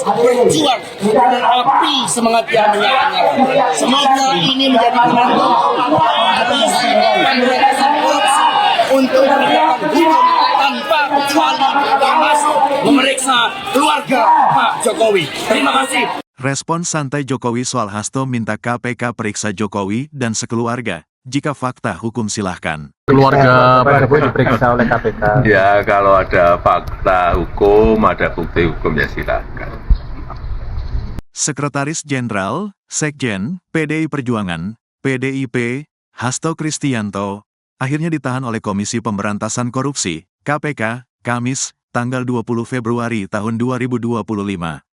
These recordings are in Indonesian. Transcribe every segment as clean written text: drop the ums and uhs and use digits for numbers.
berjuang dengan api semangat yang menyala-nyala. Semoga ini menjadi penentu visi pemberantasan korupsi untuk menegakkan hukum tanpa kecuali termasuk memeriksa keluarga Pak Jokowi. Terima kasih. Respon santai Jokowi soal Hasto minta KPK periksa Jokowi dan sekeluarga. Jika fakta hukum silahkan. Keluarga Pak Jokowi diperiksa oleh KPK. Ya, kalau ada fakta hukum, ada bukti hukum, ya silakan. Sekretaris Jenderal, Sekjen, PDI Perjuangan, PDIP, Hasto Kristianto, akhirnya ditahan oleh Komisi Pemberantasan Korupsi, KPK, Kamis, tanggal 20 Februari tahun 2025,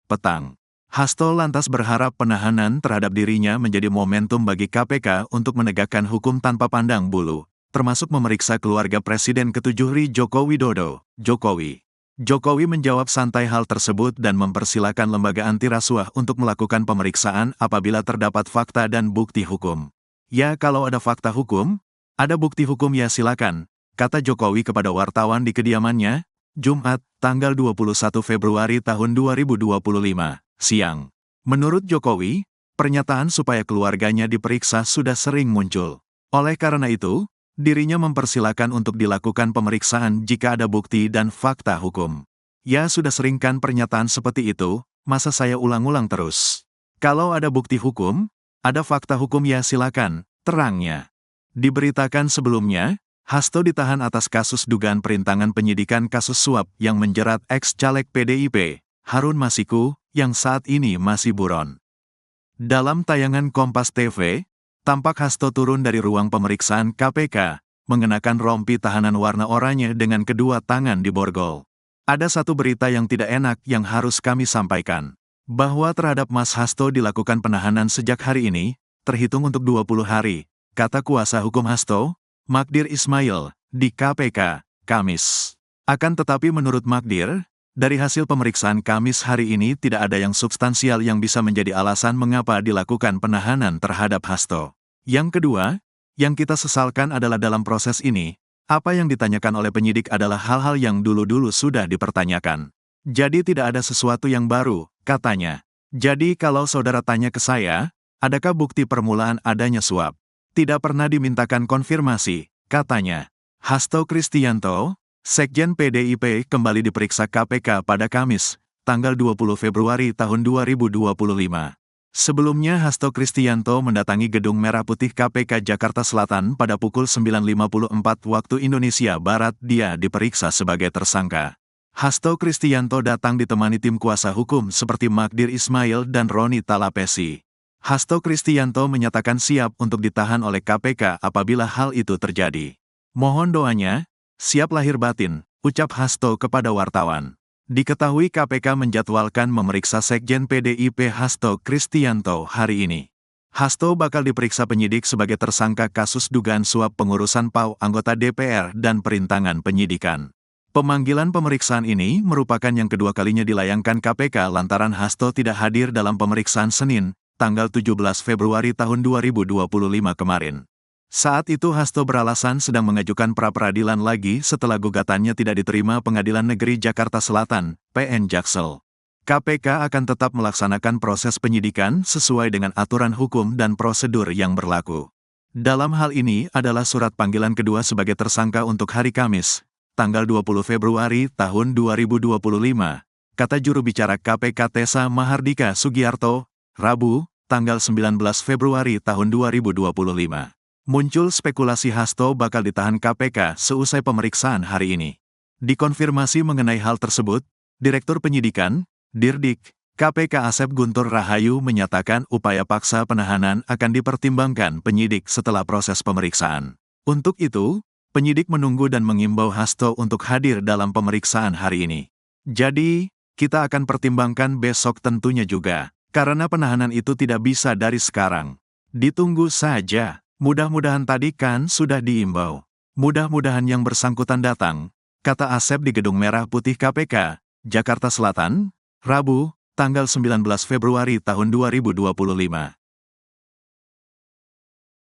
petang. Hasto lantas berharap penahanan terhadap dirinya menjadi momentum bagi KPK untuk menegakkan hukum tanpa pandang bulu, termasuk memeriksa keluarga Presiden ke-7 RI Joko Widodo, Jokowi. Jokowi menjawab santai hal tersebut dan mempersilakan lembaga anti rasuah untuk melakukan pemeriksaan apabila terdapat fakta dan bukti hukum. Ya, kalau ada fakta hukum, ada bukti hukum, ya silakan, kata Jokowi kepada wartawan di kediamannya, Jumat, tanggal 21 Februari tahun 2025. Siang. Menurut Jokowi, pernyataan supaya keluarganya diperiksa sudah sering muncul. Oleh karena itu, dirinya mempersilakan untuk dilakukan pemeriksaan jika ada bukti dan fakta hukum. Ya, sudah sering kan pernyataan seperti itu, masa saya ulang-ulang terus? Kalau ada bukti hukum, ada fakta hukum, ya silakan, terangnya. Diberitakan sebelumnya, Hasto ditahan atas kasus dugaan perintangan penyidikan kasus suap yang menjerat ex-caleg PDIP, Harun Masiku, yang saat ini masih buron. Dalam tayangan Kompas TV, tampak Hasto turun dari ruang pemeriksaan KPK, mengenakan rompi tahanan warna oranye dengan kedua tangan diborgol. Ada satu berita yang tidak enak yang harus kami sampaikan, bahwa terhadap Mas Hasto dilakukan penahanan sejak hari ini, terhitung untuk 20 hari, kata kuasa hukum Hasto, Magdir Ismail, di KPK, Kamis. Akan tetapi menurut Magdir, dari hasil pemeriksaan Kamis hari ini tidak ada yang substansial yang bisa menjadi alasan mengapa dilakukan penahanan terhadap Hasto. Yang kedua, yang kita sesalkan adalah dalam proses ini, apa yang ditanyakan oleh penyidik adalah hal-hal yang dulu-dulu sudah dipertanyakan. Jadi tidak ada sesuatu yang baru, katanya. Jadi kalau saudara tanya ke saya, adakah bukti permulaan adanya suap? Tidak pernah dimintakan konfirmasi, katanya. Hasto Kristianto, Sekjen PDIP, kembali diperiksa KPK pada Kamis, tanggal 20 Februari tahun 2025. Sebelumnya Hasto Kristianto mendatangi Gedung Merah Putih KPK Jakarta Selatan pada pukul 9.54 waktu Indonesia Barat. Dia diperiksa sebagai tersangka. Hasto Kristianto datang ditemani tim kuasa hukum seperti Magdir Ismail dan Roni Talapesi. Hasto Kristianto menyatakan siap untuk ditahan oleh KPK apabila hal itu terjadi. Mohon doanya, siap lahir batin, ucap Hasto kepada wartawan. Diketahui KPK menjadwalkan memeriksa Sekjen PDIP Hasto Kristianto hari ini. Hasto bakal diperiksa penyidik sebagai tersangka kasus dugaan suap pengurusan PAU anggota DPR dan perintangan penyidikan. Pemanggilan pemeriksaan ini merupakan yang kedua kalinya dilayangkan KPK lantaran Hasto tidak hadir dalam pemeriksaan Senin, tanggal 17 Februari tahun 2025 kemarin. Saat itu Hasto beralasan sedang mengajukan pra-peradilan lagi setelah gugatannya tidak diterima Pengadilan Negeri Jakarta Selatan, PN Jaksel. KPK akan tetap melaksanakan proses penyidikan sesuai dengan aturan hukum dan prosedur yang berlaku. Dalam hal ini adalah surat panggilan kedua sebagai tersangka untuk hari Kamis, tanggal 20 Februari tahun 2025, kata juru bicara KPK Tessa Mahardika Sugiarto, Rabu, tanggal 19 Februari tahun 2025. Muncul spekulasi Hasto bakal ditahan KPK seusai pemeriksaan hari ini. Dikonfirmasi mengenai hal tersebut, Direktur Penyidikan, Dirdik, KPK Asep Guntur Rahayu menyatakan upaya paksa penahanan akan dipertimbangkan penyidik setelah proses pemeriksaan. Untuk itu, penyidik menunggu dan mengimbau Hasto untuk hadir dalam pemeriksaan hari ini. Jadi, kita akan pertimbangkan besok tentunya juga, karena penahanan itu tidak bisa dari sekarang. Ditunggu saja. Mudah-mudahan tadi kan sudah diimbau. Mudah-mudahan yang bersangkutan datang, kata Asep di Gedung Merah Putih KPK, Jakarta Selatan, Rabu, tanggal 19 Februari tahun 2025.